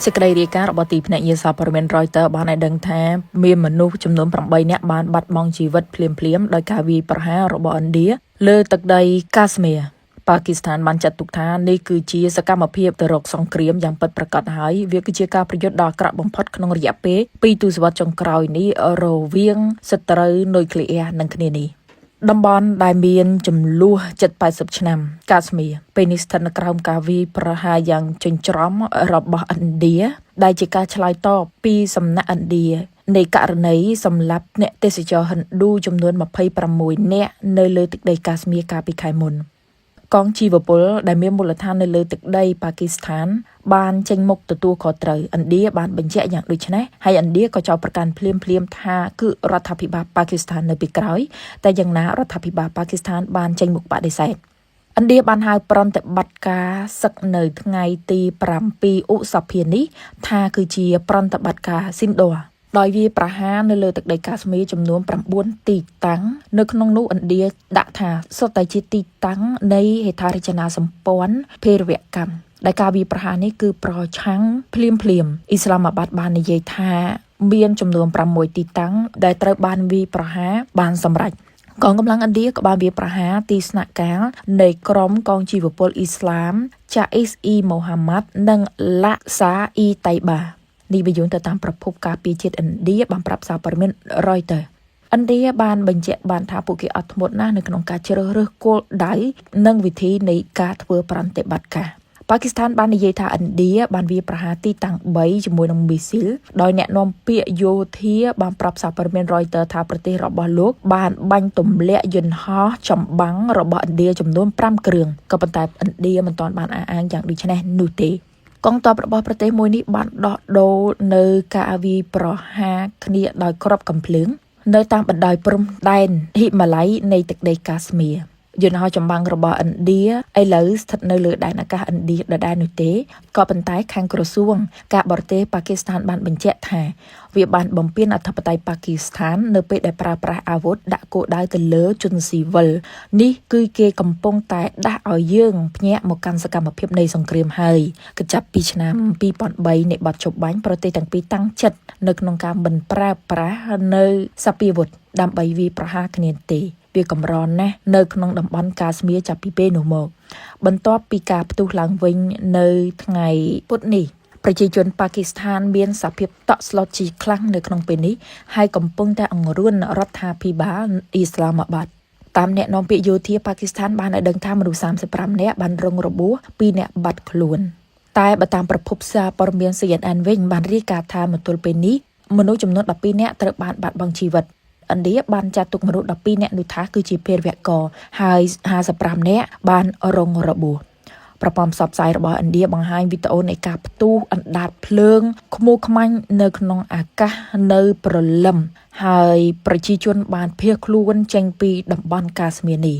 សេចក្តីរាយការណ៍របស់ទីភ្នាក់ងារសារព័ត៌មាន Reuters បានឲ្យដឹងថាមានមនុស្សចំនួន8នាក់បានបាត់បង់ជីវិតភ្លាមៗដោយការវាយប្រហាររបស់ឥណ្ឌាលើទឹកដីកាស្មៀរប៉ាគីស្ថានបានចាត់ទុកថានេះគឺជាសកម្មភាពទៅរកសង្គ្រាមយ៉ាងពិតប្រាកដហើយវាគឺជាការប្រយុទ្ធដ៏អាក្រក់បំផុតក្នុងរយៈពេល2ទសវត្សរ៍ចុងក្រោយនេះរវាងសត្រូវនុយក្លេអ៊ែរនឹងគ្នានេះតំបន់ដែលមានចំនួនជិត80ឆ្នាំកាស្មៀរពេលនេះស្ថិតនៅក្រោមការវាយប្រហារយ៉ាងចិញ្ច្រំរបស់ឥណ្ឌាដែលជាការឆ្លើយតបពីសំណាក់ឥណ្ឌានៃករណីសម្លាប់អ្នកទេសចរហិណ្ឌូចំនួន26នាក់នៅលើទឹកដីកាស្មៀរកាលពីខែមុនកងជីវពលដែលមានមូលដ្ឋាននៅលើទឹកដីប៉ាគីស្ថានបានចេញមុខទទួលខុសត្រូវឥណ្ឌាបានបញ្ជាក់យ៉ាងដូចនេះហើយឥណ្ឌាក៏ចោទប្រកាន់ភ្លាមថាគឺរដ្ឋាភិបាលប៉ាគីស្ថាននៅពីក្រោយតែយ៉ាងណារដ្ឋាភិបាលប៉ាគីស្ថានបានចេញមុខបដិសេធឥណ្ឌាបានហៅប្រតិបត្តិការសឹកនៅថ្ងៃទី7ឧសភានេះថាគឺជាប្រតិបត្តិការស៊ីនដ័រដោយវាប្រហារនៅលើទឹកដីកាស្មៀរចំនួន9ទីតាំងនៅក្នុងនោះឥណ្ឌាដាក់ថាសុទ្ធតែជាទីតាំងនៃហេដ្ឋារចនាសម្ព័ន្ធភេរវកម្មដែលការវាប្រហារនេះគឺប្រឆាំងភ្លាមអ៊ីស្លាមាបាតបាននិយាយថាមានចំនួន6ទីតាំងដែលត្រូវបានវាប្រហារបានសម្រេចកងកម្លាំងឥណ្ឌាក៏បានវាប្រហារទីស្នាក់ការនៃក្រុមកងជីវពលអ៊ីស្លាមចាអ៊ីសអ៊ីម៉ូហាម៉ាត់និងឡាសាអ៊ីតៃបានេះបញ្យល់ទៅតាមប្រភពការពារជាតិឥណ្ឌាបានប្រាប់សារព័ត៌មាន Reuters ឥណ្ឌាបានបញ្ជាក់បានថាពួកគេអត់ធ្មត់ណាស់នៅក្នុងការជ្រើសរើសគោលដៅនិងវិធីនៃការធ្វើប្រតិបត្តិការប៉ាគីស្ថានបាននិយាយថាឥណ្ឌាបានវាប្រហារទីតាំង3ជាមួយនឹងមីស៊ីលដោយអ្នកនាំពាក្យយោធាបានប្រាប់សារព័ត៌មាន Reuters ថាប្រទេសរបស់លោកបានបាញ់ទម្លាក់យន្តហោះចម្បាំងរបស់ឥណ្ឌាចំនួន5គ្រឿងក៏ប៉ុន្តែឥណ្ឌាមិនទាន់បានអះអាងយ៉ាងដូចនេះនោះទេកងទ័ពរបស់ប្រទេសមួយនេះបានដោះដូរនៅការវាយប្រហារគ្នាដោយគ្រាប់កាំភ្លើងនៅតាមបណ្ដោយព្រំដែនហ៊ីម៉ាឡ័យនៃទឹកដីកាស្មៀរយន្តហោះចម្បាំងរបស់ឥណ្ឌាឥឡូវស្ថិតនៅលើដែនអាកាសឥណ្ឌាដដែលនោះទេក៏ប៉ុន្តែខាងក្រសួងការបរទេសប៉ាគីស្ថានបានបញ្ជាក់ថាវាបានបំពានអធិបតេយ្យប៉ាគីស្ថាននៅពេលដែលប្រើប្រាស់អាវុធដាក់គោលដៅទៅលើជនស៊ីវិលនេះគឺគេកំពុងតែដាស់ឲ្យយើងភ្ញាក់មកកាន់សកម្មភាពនៃសង្គ្រាមហើយគិតចាប់ពីឆ្នាំ2003នៃបទចុបបាញ់ប្រទេសទាំងពីរតាំងចិត្តនៅក្នុងការមិនប្រើប្រាស់នៅសពាវុធដើម្បីវាយប្រហារគ្នាទេវាកម្រណាស់នៅក្នុងតំបន់កាស្មៀរចាប់ពីពេលនោះមកបន្ទាប់ពីការផ្ទុះឡើងវិញនៅថ្ងៃពុធនេះប្រជាជនប៉ាគីស្ថានមានសភាពតក់ស្លុតជាខ្លាំងនៅក្នុងពេលនេះហើយកំពុងតែអង្រួនរដ្ឋាភិបាលអ៊ីស្លាមាបាតតាមអ្នកនាំពាក្យយោធាប៉ាគីស្ថានបានឲ្យដឹងថាមនុស្ស35នាក់បានរងរបួស2នាក់បាត់ខ្លួនតែបើតាមប្រភពសារព័ត៌មាន CNN វិញបានរាយការណ៍ថាមកទល់ពេលនេះមនុស្សចំនួន12នាក់ត្រូវបានបាត់បង់ជីវិតឥណ្ឌាបានចាត់ទុកមនុស្ស12នាក់នោះថាគឺជាភេរវករហើយ55នាក់បានរងរបួសប្រព័ន្ធផ្សព្វផ្សាយរបស់ឥណ្ឌាបង្ហាញវីដេអូនៃការផ្ទុះអណ្ដាតភ្លើងខ្មុខ្មាញ់នៅក្នុងអាកាសនៅព្រលឹមហើយប្រជាជនបានភៀសខ្លួនចេញពីតំបន់កាស្មៀរនេះ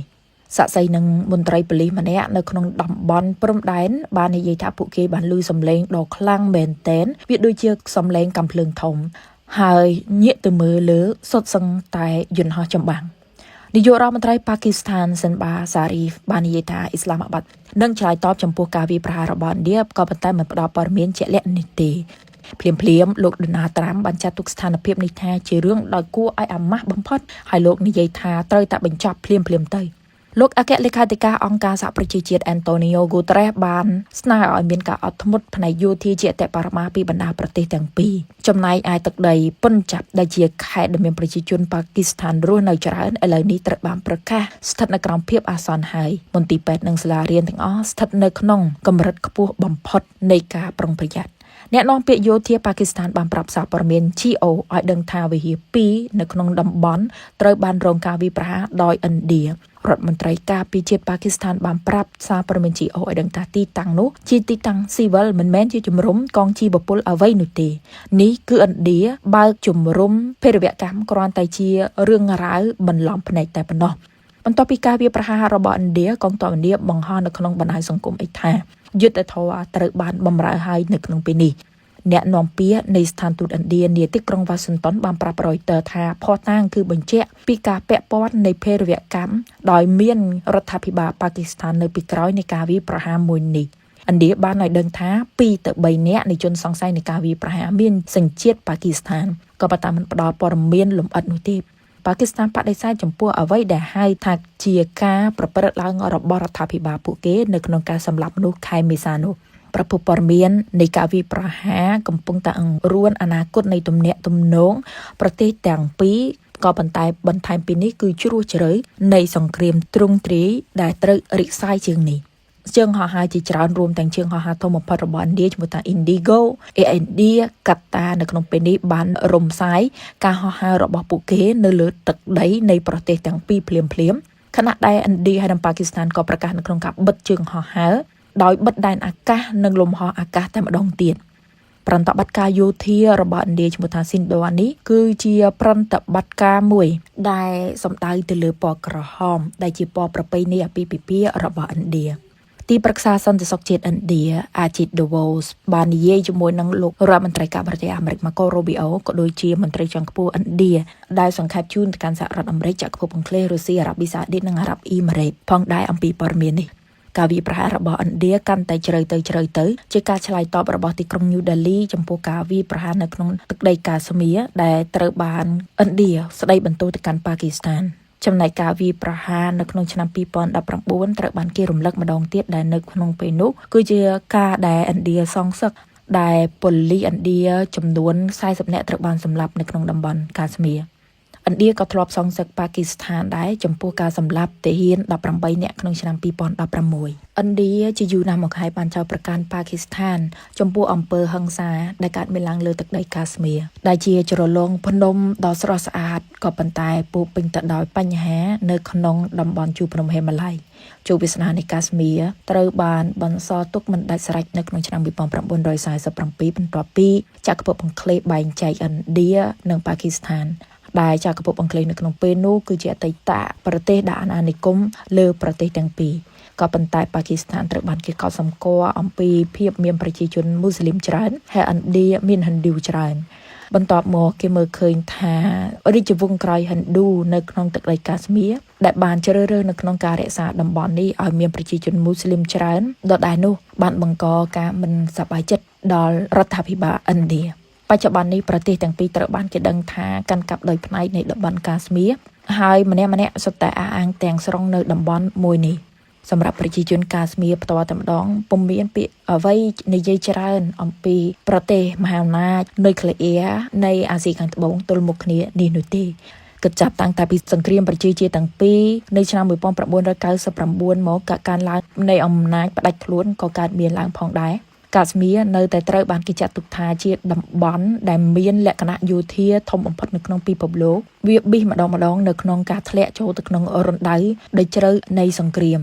សាក់សីនឹងមន្ត្រីប៉ូលីសម្នាក់នៅក្នុងតំបន់ព្រំដែនបាននិយាយថាពួកគេបានឮសំឡេងដ៏ខ្លាំងមែនទែនវាដូចជាសំឡេងកាំភ្លើងធំហើយញាក់ទៅមើលលើសុទ្ធសឹងតែយន្តហោះចម្បាំងនាយករដ្ឋមន្ត្រីប៉ាគីស្ថានសិនបាសារីហ្វបាននិយាយថាអ៊ីស្លាមាបាតនឹងឆ្លើយតបចំពោះការវាយប្រហាររបស់ឥណ្ឌាក៏ប៉ុន្តែមិនផ្ដល់ព័ត៌មានជាក់លាក់នេះទេភ្លាមលោកដូណាល់ត្រាំបានចាត់ទុកស្ថានភាពនេះថាជារឿងដ៏គួរឲ្យអាម៉ាស់បំផុតហើយលោកនិយាយថាត្រូវតែបញ្ចប់ភ្លាមទៅលោកអគ្គលេខាធិការអង្គការសហប្រជាជាតិអេនតូនីយ៉ូហ្គូតេរ៉េសបានស្នើឲ្យមានការអត់ធ្មត់ផ្នែកយោធាជាអតិបរមាពីបណ្ដាប្រទេសទាំងពីរចំណែកឯទឹកដីពុនចាប់ដែលជាខេត្តដែលមានប្រជាជនប៉ាគីស្ថានរស់នៅច្រើនឥឡូវនេះត្រូវបានប្រកាសស្ថិតនៅក្រោមភាពអាសន្នហើយមន្ទីរពេទ្យនិងសាលារៀនទាំងអស់ស្ថិតនៅក្នុងកម្រិតខ្ពស់បំផុតនៃការប្រុងប្រយ័ត្នអ្នកនាំពាក្យយោធាប៉ាគីស្ថានបានប្រាប់សារព័ត៌មាន GO ឲ្យដឹងថាវិហារ2នៅក្នុងតំបន់ត្រូវបានរងការវាយប្រហារដោយឥណ្ឌារដ្ឋមន្ត្រីការពារជាតិប៉ាគីស្ថានបានប្រាប់សារព័ត៌មាន GO ឲ្យដឹងថាទីតាំងនោះជាទីតាំងស៊ីវិលមិនមែនជាជំរំកងជីវពលអ្វីនោះទេនេះគឺឥណ្ឌាបើកជំរំភេរវកម្មគ្រាន់តែជារឿងរ៉ាវបន្លំភ្នែកតែប៉ុណ្ណោះបន្ទាប់ពីការវាយប្រហាររបស់ឥណ្ឌាកងទ័ពឥណ្ឌាបង្ហោះនៅក្នុងបណ្ដាញសង្គមអីថាយុទ្ធធរត្រូវបានបម្រើឲ្យនៅក្នុងពេលនេះអ្នកនាំពាក្យនៃស្ថានទូតឥណ្ឌានាទីក្រុងវ៉ាស៊ីនតោនបានប្រាប់ Reuters ថាភស្តុតាងគឺបញ្ជាក់ពីការពាក់ព័ន្ធនៃភេរវកម្មដោយមានរដ្ឋាភិបាលប៉ាគីស្ថាននៅពីក្រោយនៃការវាយប្រហារមួយនេះ ឥណ្ឌាបានឲ្យដឹងថា2ទៅ3នាក់នៃជនសង្ស័យនៃការវាយប្រហារមានសញ្ជាតិប៉ាគីស្ថានក៏ប៉ុន្តែមិនផ្ដល់ព័ត៌មានលម្អិតនោះទេប៉ាគីស្ថានបដិសេធចំពោះអ្វីដែលហៅថាជាការប្រព្រឹត្តឡើងរបស់រដ្ឋាភិបាលពួកគេនៅក្នុងការសម្លាប់មនុស្សខែមេសានោះប្រភពព័ត៌មាននៃការវាយប្រហារកំពុងតែអង្រួនអនាគតនៃទំនាក់ទំនងប្រទេសទាំងពីរក៏ប៉ុន្តែបន្ថែមពីនេះគឺជ្រោះជ្រៅនៃសង្គ្រាមទ្រង់ទ្រាយដែលត្រូវរិះសាយជាងនេះជើងហោះហើរជាច្រើនរួមទាំងជើងហោះហើរធំបំផុតរបស់ឥណ្ឌាឈ្មោះថា Indigo Air India Qatar នៅក្នុងពេលនេះបានរំសាយការហោះហើររបស់ពួកគេនៅលើទឹកដីនៃប្រទេសទាំងពីរភ្លាមៗខណៈដែលឥណ្ឌាហើយនិងប៉ាគីស្ថានក៏ប្រកាសនៅក្នុងការបិទជើងហោះហើរដោយបិទដែនអាកាសនិងលំហអាកាសតែម្ដងទៀតប្រតិបត្តិការយោធារបស់ឥណ្ឌាឈ្មោះថា Sindhwan នេះគឺជាប្រតិបត្តិការមួយដែលសំដៅទៅលើពណ៌ក្រហមដែលជាពណ៌ប្រពៃណីអាពាហ៍ពិពាហ៍របស់ឥណ្ឌាទីប្រឹក្សាសន្តិសុខជាតិឥណ្ឌា Ajit Doval បាននិយាយជាមួយនឹងលោករដ្ឋមន្ត្រីការបរទេសអាមេរិក Marco Rubio ក៏ដូចជាមន្ត្រីជាន់ខ្ពស់ឥណ្ឌាដែលសង្ខេបជូនទៅកាន់សហរដ្ឋអាមេរិកចក្រភពអង់គ្លេសរុស្ស៊ីអារ៉ាប៊ីសាអូឌីតនិងអារ៉ាប់អ៊ីម៉ារ៉េតផងដែរអំពីព័ត៌មាននេះការវាយប្រហាររបស់ឥណ្ឌាកាន់តែជ្រៅទៅជាការឆ្លើយតបរបស់ទីក្រុងញូដេលីចំពោះការវាយប្រហារនៅក្នុងទឹកដីកាស្មៀរដែលត្រូវបានឥណ្ឌាស្ដីបន្ទោសទៅកាន់ប៉ាគីស្ថានចំណែកការវាយប្រហារនៅក្នុងឆ្នាំ2019ត្រូវបានគេរំលឹកម្ដងទៀតដែលនៅក្នុងពេលនោះគឺជាការដែលឥណ្ឌាសងសឹកដែលប៉ូលីសឥណ្ឌាចំនួន40នាក់ត្រូវបានសម្លាប់នៅក្នុងតំបន់កាស្មៀរឥណ្ឌាក៏ធ្លាប់សងសឹកប៉ាគីស្ថានដែរចំពោះការសម្លាប់ទាហាន18នាក់ក្នុងឆ្នាំ2016ឥណ្ឌាជាយូរណាស់មកហើយបានចោទប្រកាន់ប៉ាគីស្ថានចំពោះអំពើហិង្សាដែលកើតមានឡើងលើទឹកដីកាស្មៀរដែលជាជ្រលងភ្នំដ៏ស្រស់ស្អាតក៏ប៉ុន្តែពោពេញទៅដោយបញ្ហានៅក្នុងតំបន់ជួរភ្នំហេម៉ាឡ័យជោគវាសនានៃកាស្មៀរត្រូវបានបន្សល់ទុកមិនដាច់ស្រេចនៅក្នុងឆ្នាំ1947បន្ទាប់ពីចក្រភពអង់គ្លេសបែងចែកឥណ្ឌានិងប៉ាគីស្ថានដែលចក្រភពអង់គ្លេសនៅក្នុងពេលនោះគឺជាអតីតប្រទេសដាក់អាណានិគមលើប្រទេសទាំងពីរក៏ប៉ុន្តែប៉ាគីស្ថានត្រូវបានគេកត់សម្គាល់អំពីភាពមានប្រជាជនមូស្លីមច្រើនហើយឥណ្ឌាមានហិណ្ឌូច្រើនបន្ទាប់មកគេមើលឃើញថារាជវង្សក្រោយហិណ្ឌូនៅក្នុងទឹកដីកាស្មៀរដែលបានជ្រើសរើសនៅក្នុងការរក្សាតំបន់នេះឲ្យមានប្រជាជនមូស្លីមច្រើនដដែលនោះបានបង្កការមិនសប្បាយចិត្តដល់រដ្ឋាភិបាលឥណ្ឌាបច្ចុប្បន្ននេះប្រទេសទាំងពីរត្រូវបានគេដឹងថាកាន់កាប់ដោយផ្នែកនៃតំបន់កាស្មៀរហើយម្នាក់សុទ្ធតែអះអាងទាំងស្រុងនៅតំបន់មួយនេះសម្រាប់ប្រជាជនកាស្មៀរផ្ទាល់តែម្ដងពុំមានពាក្យអ្វីនិយាយច្រើនអំពីប្រទេសមហាអំណាចនុយក្លេអ៊ែរនៃអាស៊ីខាងត្បូងទល់មុខគ្នានេះនោះទេគិតចាប់តាំងតែពីសង្គ្រាមប្រជាជាតិទាំងពីរនៅឆ្នាំ1999មកការឡើងនៃអំណាចផ្ដាច់ខ្លួនក៏កើតមានឡើងផងដែរកាស្មៀរនៅតែត្រូវបានគេចាត់ទុកថាជាតំបន់ដែលមានលក្ខណៈយោធាធំបំផុតនៅក្នុងពិភពលោកវាប៊ីសម្ដងនៅក្នុងការធ្លាក់ចូលទៅក្នុងរណ្ដៅដ៏ជ្រៅនៃសង្គ្រាម